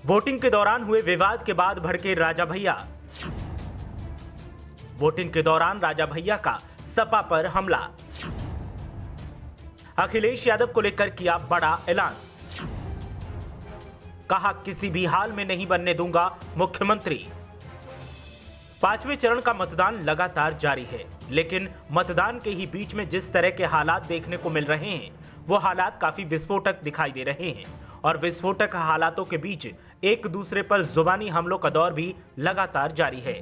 Voting के दौरान हुए विवाद के बाद भड़के राजा भैया। वोटिंग के दौरान राजा भैया का सपा पर हमला। अखिलेश यादव को लेकर किया बड़ा ऐलान। कहा किसी भी हाल में नहीं बनने दूंगा मुख्यमंत्री। पांचवें चरण का मतदान लगातार जारी है, लेकिन मतदान के ही बीच में जिस तरह के हालात देखने को मिल रहे हैं वो हालात काफी विस्फोटक दिखाई दे रहे हैं और विस्फोटक हालातों के बीच एक दूसरे पर जुबानी हमलों का दौर भी लगातार जारी है।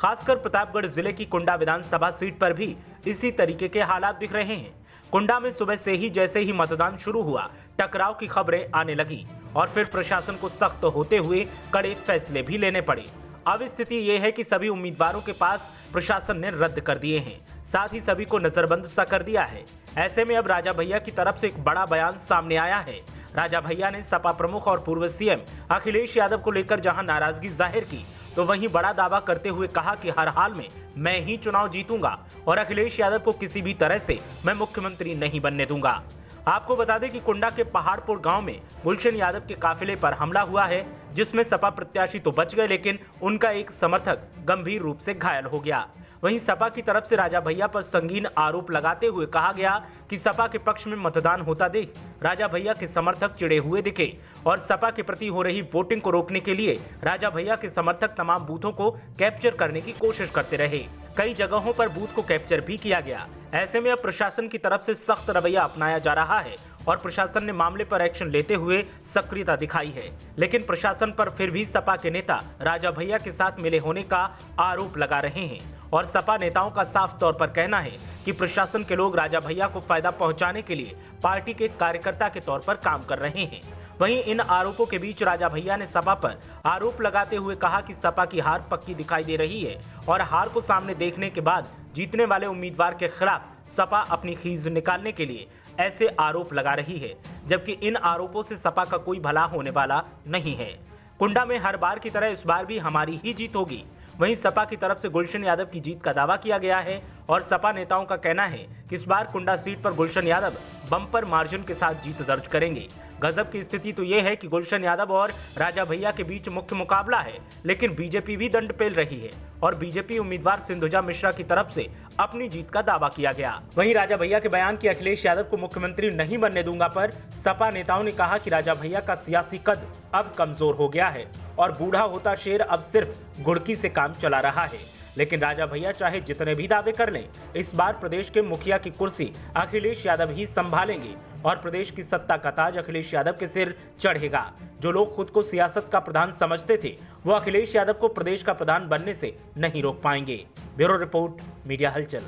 खासकर प्रतापगढ़ जिले की कुंडा विधानसभा सीट पर भी इसी तरीके के हालात दिख रहे हैं। कुंडा में सुबह से ही जैसे ही मतदान शुरू हुआ, टकराव की खबरें आने लगी और फिर प्रशासन को सख्त होते हुए कड़े फैसले भी लेने पड़े। अब स्थिति ये है कि सभी उम्मीदवारों के पास प्रशासन ने रद्द कर दिए हैं, साथ ही सभी को नजरबंद सा कर दिया है। ऐसे में अब राजा भैया की तरफ से एक बड़ा बयान सामने आया है। राजा भैया ने सपा प्रमुख और पूर्व सीएम अखिलेश यादव को लेकर जहां नाराजगी जाहिर की, तो वहीं बड़ा दावा करते हुए कहा कि हर हाल में मैं ही चुनाव जीतूंगा और अखिलेश यादव को किसी भी तरह से मैं मुख्यमंत्री नहीं बनने दूंगा। आपको बता दें कि कुंडा के पहाड़पुर गांव में गुलशन यादव के काफिले पर हमला हुआ है, जिसमें सपा प्रत्याशी तो बच गए, लेकिन उनका एक समर्थक गंभीर रूप से घायल हो गया। वहीं सपा की तरफ से राजा भैया पर संगीन आरोप लगाते हुए कहा गया कि सपा के पक्ष में मतदान होता देख राजा भैया के समर्थक चिढ़े हुए दिखे और सपा के प्रति हो रही वोटिंग को रोकने के लिए राजा भैया के समर्थक तमाम बूथों को कैप्चर करने की कोशिश करते रहे। कई जगहों पर बूथ को कैप्चर भी किया गया। ऐसे में अब प्रशासन की तरफ से सख्त रवैया अपनाया जा रहा है और प्रशासन ने मामले पर एक्शन लेते हुए सक्रियता दिखाई है, लेकिन प्रशासन पर फिर भी सपा के नेता राजा भैया के साथ मिले होने का आरोप लगा रहे हैं और सपा नेताओं का साफ तौर पर कहना है कि प्रशासन के लोग राजा भैया को फायदा पहुंचाने के लिए पार्टी के कार्यकर्ता के तौर पर काम कर रहे हैं। वहीं इन आरोपों के बीच राजा भैया ने सपा पर आरोप लगाते हुए कहा कि सपा की हार पक्की दिखाई दे रही है और हार को सामने देखने के बाद जीतने वाले उम्मीदवार के खिलाफ सपा अपनी खींच निकालने के लिए ऐसे आरोप लगा रही है, जबकि इन आरोपों से सपा का कोई भला होने वाला नहीं है। कुंडा में हर बार की तरह इस बार भी हमारी ही जीत होगी। वहीं सपा की तरफ से गुलशन यादव की जीत का दावा किया गया है और सपा नेताओं का कहना है कि इस बार कुंडा सीट पर गुलशन यादव बम्पर मार्जिन के साथ जीत दर्ज करेंगे। गजब की स्थिति तो यह है कि गुलशन यादव और राजा भैया के बीच मुख्य मुकाबला है, लेकिन बीजेपी भी दंड पेल रही है और बीजेपी उम्मीदवार सिंधुजा मिश्रा की तरफ से अपनी जीत का दावा किया गया। वहीं राजा भैया के बयान कि अखिलेश यादव को मुख्यमंत्री नहीं बनने दूंगा पर सपा नेताओं ने कहा कि राजा भैया का सियासी कद अब कमजोर हो गया है और बूढ़ा होता शेर अब सिर्फ घुड़की से काम चला रहा है। लेकिन राजा भैया चाहे जितने भी दावे कर लें, इस बार प्रदेश के मुखिया की कुर्सी अखिलेश यादव ही संभालेंगे और प्रदेश की सत्ता का ताज अखिलेश यादव के सिर चढ़ेगा। जो लोग खुद को सियासत का प्रधान समझते थे, वो अखिलेश यादव को प्रदेश का प्रधान बनने से नहीं रोक पाएंगे। ब्यूरो रिपोर्ट, मीडिया हलचल।